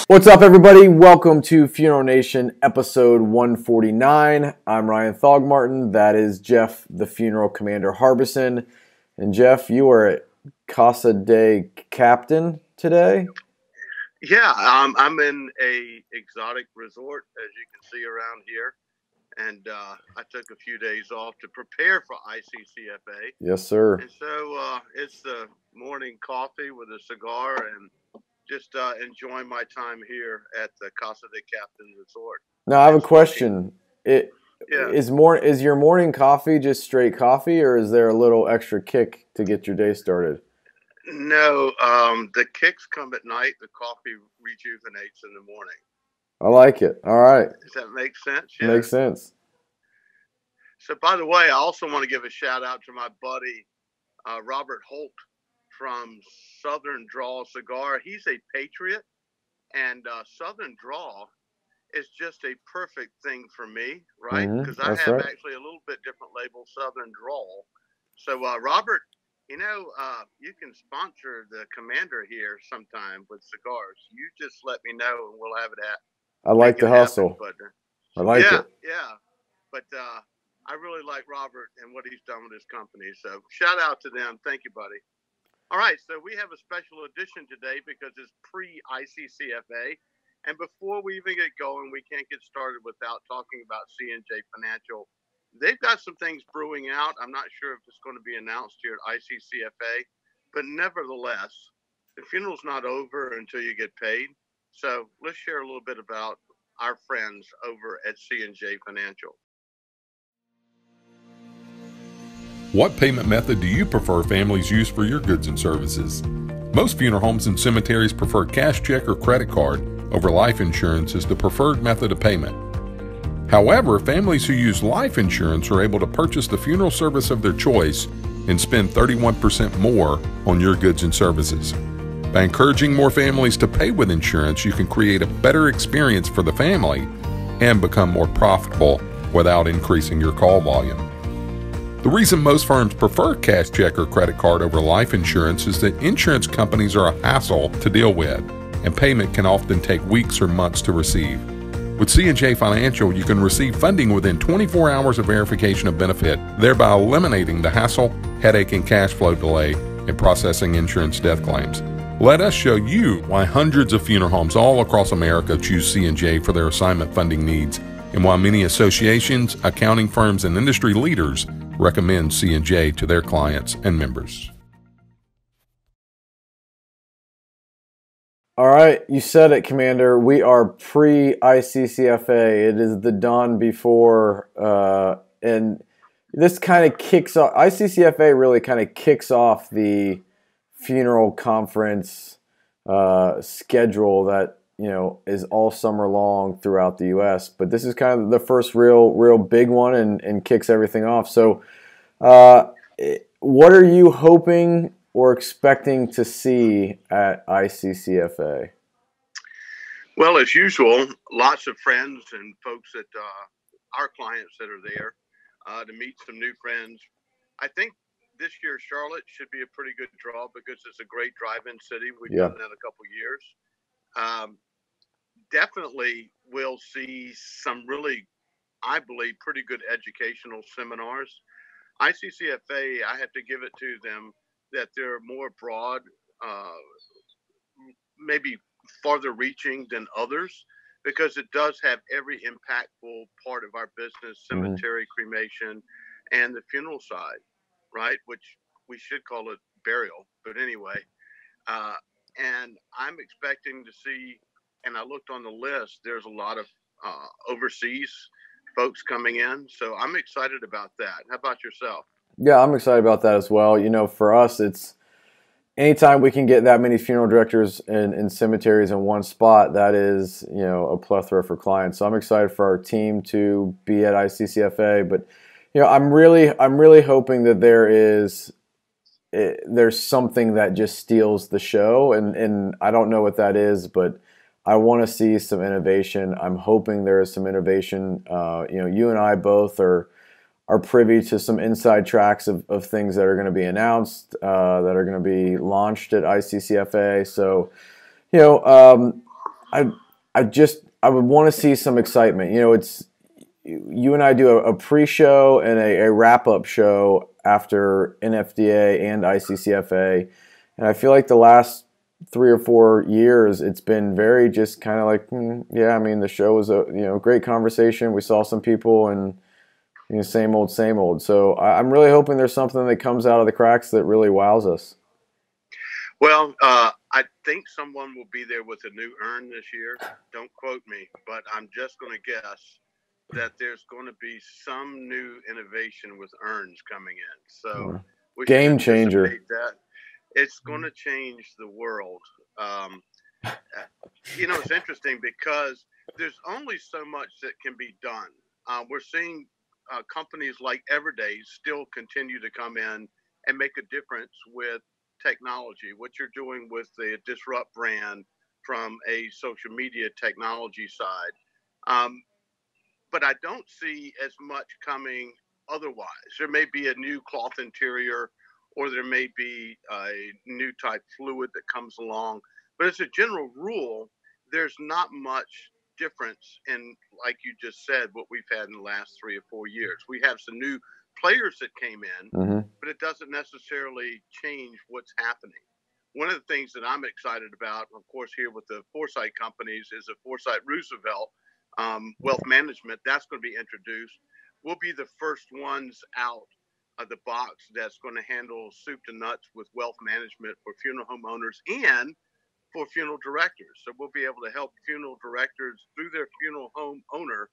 What's up, everybody? Welcome to Funeral Nation episode 149. I'm Ryan Thogmartin. That is Jeff, the Funeral Commander Harbison. And Jeff, you are at Casa de Captain today? Yeah, I'm in a exotic resort, as you can see around here. And I took a few days off to prepare for ICCFA. Yes, sir. And so it's the morning coffee with a cigar and just enjoying my time here at the Casa de Captain Resort. Now, I have a question. Is your morning coffee just straight coffee, or is there a little extra kick to get your day started? No, the kicks come at night. The coffee rejuvenates in the morning. I like it. All right. Does that make sense? Yeah. Makes sense. So, by the way, I also want to give a shout out to my buddy, Robert Holt from Southern Draw Cigar. He's a patriot, and Southern Draw is just a perfect thing for me, right? Because I have actually a little bit different label, Southern Draw. So, Robert, you can sponsor the commander here sometime with cigars. You just let me know, and we'll have it at. I like the hustle. I like it. Yeah. But I really like Robert and what he's done with his company. So shout out to them. Thank you, buddy. All right. So we have a special edition today because it's pre-ICCFA. And before we even get going, we can't get started without talking about C&J Financial. They've got some things brewing out. I'm not sure if it's going to be announced here at ICCFA, but nevertheless, the funeral's not over until you get paid. So let's share a little bit about our friends over at C&J Financial. What payment method do you prefer families use for your goods and services? Most funeral homes and cemeteries prefer cash check or credit card over life insurance as the preferred method of payment. However, families who use life insurance are able to purchase the funeral service of their choice and spend 31% more on your goods and services. By encouraging more families to pay with insurance, you can create a better experience for the family and become more profitable without increasing your call volume. The reason most firms prefer cash check or credit card over life insurance is that insurance companies are a hassle to deal with, and payment can often take weeks or months to receive. With C&J Financial, you can receive funding within 24 hours of verification of benefit, thereby eliminating the hassle, headache, and cash flow delay in processing insurance death claims. Let us show you why hundreds of funeral homes all across America choose C&J for their assignment funding needs, and why many associations, accounting firms, and industry leaders recommend C&J to their clients and members. All right, you said it, Commander. We are pre-ICCFA. It is the dawn before, and this kind of kicks off. ICCFA really kind of kicks off the funeral conference schedule that is all summer long throughout the U.S. But this is kind of the first real big one, and kicks everything off. So, what are you hoping or expecting to see at ICCFA? Well, as usual, lots of friends and folks that our clients that are there to meet some new friends. I think this year charLIT should be a pretty good draw because it's a great drive-in city. We've done that a couple years. Definitely we'll see some really, I believe, pretty good educational seminars. ICCFA, I have to give it to them that they're more broad, maybe farther reaching than others, because it does have every impactful part of our business, cemetery, cremation, and the funeral side, right? Which we should call it burial, but anyway. And I'm expecting to see, and I looked on the list, there's a lot of overseas folks coming in. So I'm excited about that. How about yourself? Yeah, I'm excited about that as well. For us, it's anytime we can get that many funeral directors in cemeteries in one spot, that is, a plethora for clients. So I'm excited for our team to be at ICCFA. But, I'm really hoping that there's something that just steals the show, and I don't know what that is, but I want to see some innovation. I'm hoping there is some innovation. You and I both are privy to some inside tracks of things that are going to be announced, that are going to be launched at ICCFA. So, I would want to see some excitement. You know, you and I do a pre-show and a wrap-up show after NFDA and ICCFA, and I feel like the last 3 or 4 years it's been very just kind of like, yeah, I mean, the show was a great conversation. We saw some people and same old, same old. So I'm really hoping there's something that comes out of the cracks that really wows us. Well, I think someone will be there with a new urn this year. Don't quote me, but I'm just going to guess that there's going to be some new innovation with urns coming in. So we game changer. That. It's going to change the world. It's interesting because there's only so much that can be done. We're seeing companies like Everyday still continue to come in and make a difference with technology, what you're doing with the Disrupt brand from a social media technology side. But I don't see as much coming otherwise. There may be a new cloth interior, or there may be a new type fluid that comes along. But as a general rule, there's not much difference in, like you just said, what we've had in the last 3 or 4 years. We have some new players that came in, but it doesn't necessarily change what's happening. One of the things that I'm excited about, of course, here with the Foresight companies is the Foresight Roosevelt Wealth Management. That's going to be introduced. We'll be the first ones out of the box that's going to handle soup to nuts with wealth management for funeral home owners and for funeral directors. So we'll be able to help funeral directors through their funeral home owner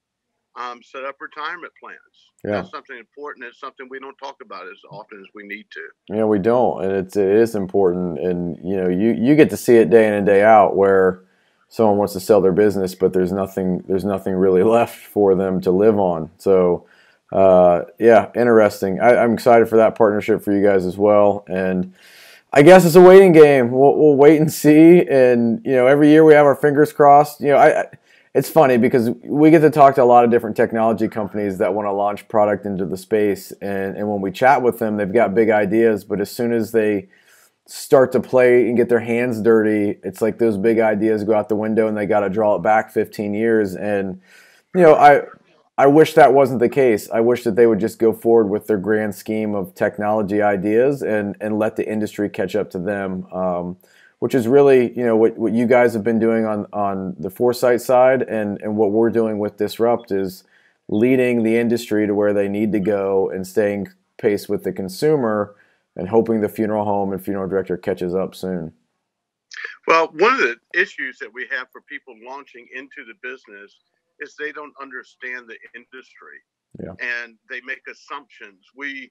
set up retirement plans. Yeah. That's something important. It's something we don't talk about as often as we need to. Yeah, we don't, and it is important. And you get to see it day in and day out where someone wants to sell their business, but there's nothing really left for them to live on. So yeah, interesting. I'm excited for that partnership for you guys as well. And I guess it's a waiting game. We'll wait and see. And every year we have our fingers crossed. It's funny because we get to talk to a lot of different technology companies that want to launch product into the space, and when we chat with them, they've got big ideas, but as soon as they start to play and get their hands dirty, it's like those big ideas go out the window and they got to draw it back 15 years. And I wish that wasn't the case. I wish that they would just go forward with their grand scheme of technology ideas and let the industry catch up to them. Which is really, what you guys have been doing on the Foresight side, and what we're doing with Disrupt is leading the industry to where they need to go and staying pace with the consumer and hoping the funeral home and funeral director catches up soon. Well, one of the issues that we have for people launching into the business is they don't understand the industry. Yeah. And they make assumptions. I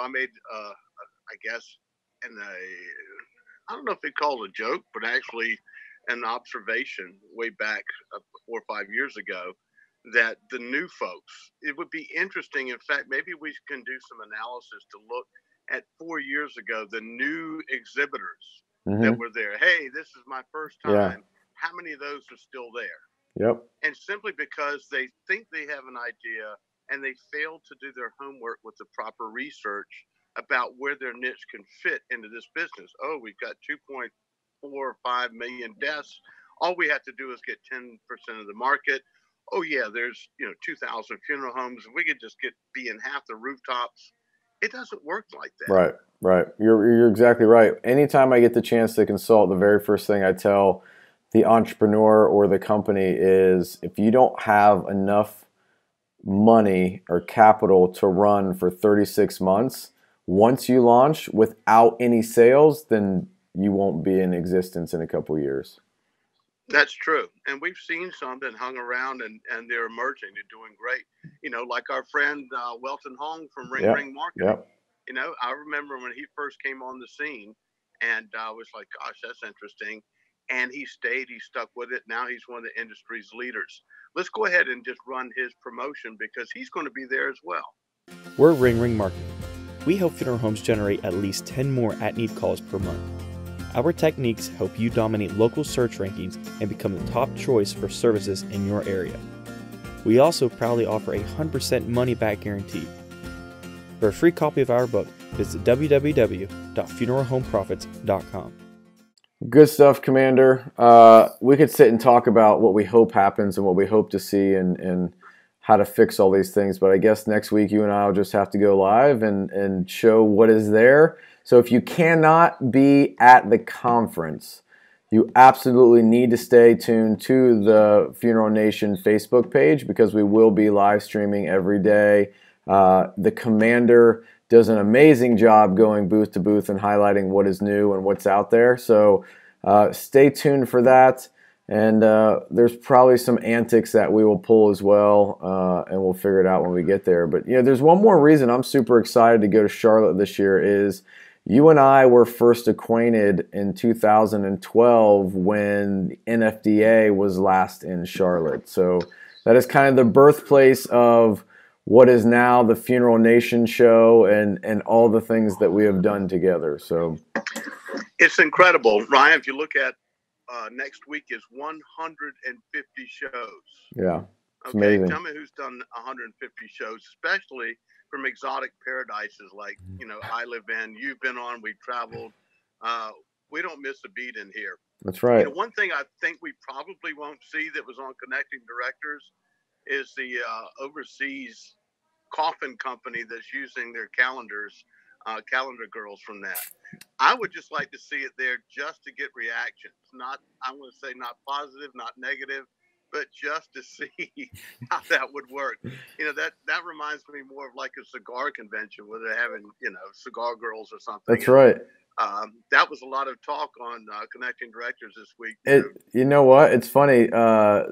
made, I guess, I don't know if they call it a joke, but actually an observation way back 4 or 5 years ago that the new folks, it would be interesting. In fact, maybe we can do some analysis to look at 4 years ago, the new exhibitors that were there. Hey, this is my first time. Yeah. How many of those are still there? Yep. And simply because they think they have an idea and they fail to do their homework with the proper research about where their niche can fit into this business. Oh, we've got 2.4 or 5 million deaths. All we have to do is get 10% of the market. Oh yeah, there's 2,000 funeral homes. If we could just be in half the rooftops. It doesn't work like that. Right. You're exactly right. Anytime I get the chance to consult, the very first thing I tell the entrepreneur or the company is, if you don't have enough money or capital to run for 36 months, once you launch without any sales, then you won't be in existence in a couple years. That's true. And we've seen some that hung around and they're emerging. They're doing great. Like our friend Welton Hong from Ring Marketing. Yep. I remember when he first came on the scene, and I was like, gosh, that's interesting. And he stayed. He stuck with it. Now he's one of the industry's leaders. Let's go ahead and just run his promotion because he's going to be there as well. We're Ring Marketing. We help funeral homes generate at least 10 more at-need calls per month. Our techniques help you dominate local search rankings and become the top choice for services in your area. We also proudly offer a 100% money-back guarantee. For a free copy of our book, visit www.funeralhomeprofits.com. Good stuff, Commander. We could sit and talk about what we hope happens and what we hope to see and how to fix all these things. But I guess next week you and I will just have to go live and show what is there. So if you cannot be at the conference, you absolutely need to stay tuned to the Funeral Nation Facebook page because we will be live streaming every day. The Commander does an amazing job going booth to booth and highlighting what is new and what's out there. So stay tuned for that. And there's probably some antics that we will pull as well, and we'll figure it out when we get there. But there's one more reason I'm super excited to go to Charlotte this year is you and I were first acquainted in 2012 when the NFDA was last in Charlotte. So that is kind of the birthplace of what is now the Funeral Nation show and all the things that we have done together. So it's incredible, Ryan. If you look at next week is 150 shows. Yeah, it's okay, amazing. Tell me who's done 150 shows, especially from exotic paradises like I live in. You've been on. We've traveled. We don't miss a beat in here. That's right. One thing I think we probably won't see that was on Connecting Directors is the overseas coffin company that's using their calendars, calendar girls from that. I would just like to see it there just to get reactions. Not, I'm going to say not positive, not negative, but just to see how that would work. That reminds me more of like a cigar convention where they're having, cigar girls or something. That's right. That was a lot of talk on Connecting Directors this week. You know what? It's funny.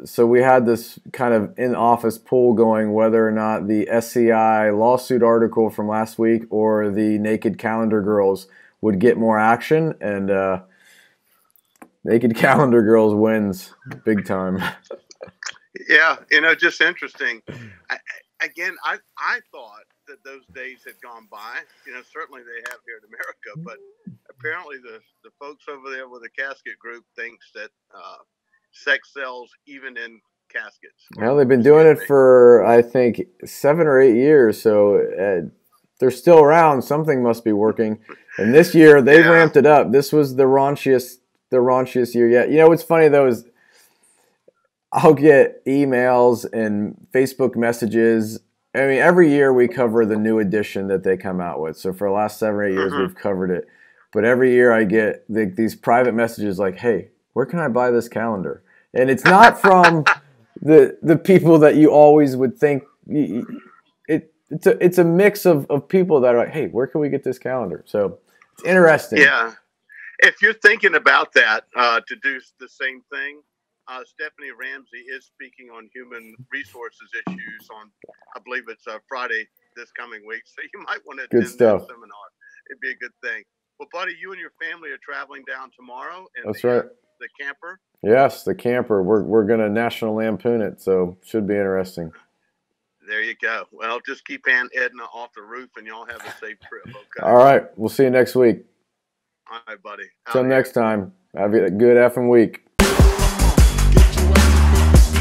So we had this kind of in-office poll going whether or not the SCI lawsuit article from last week or the Naked Calendar Girls would get more action, and Naked Calendar Girls wins big time. Yeah, just interesting. I thought that those days had gone by. Certainly they have here in America, but apparently the folks over there with the casket group thinks that sex sells even in caskets. Well, they've been doing it for, I think, 7 or 8 years, so they're still around. Something must be working. And this year, they've ramped it up. This was the raunchiest year yet. What's funny, though, is I'll get emails and Facebook messages. I mean, every year we cover the new edition that they come out with. So for the last 7 or 8 years, we've covered it. But every year I get these private messages like, hey, where can I buy this calendar? And it's not from the people that you always would think. It's a mix of people that are like, hey, where can we get this calendar? So it's interesting. Yeah. If you're thinking about that, to do the same thing, Stephanie Ramsey is speaking on human resources issues on, I believe it's Friday this coming week. So you might want to attend that seminar. It'd be a good thing. Well, buddy, you and your family are traveling down tomorrow. That's right. The camper. Yes, the camper. We're going to National Lampoon it, so should be interesting. There you go. Well, just keep Aunt Edna off the roof, and y'all have a safe trip. Okay. All right. We'll see you next week. All right, buddy. Till next time. Have a good effing week. Get your ass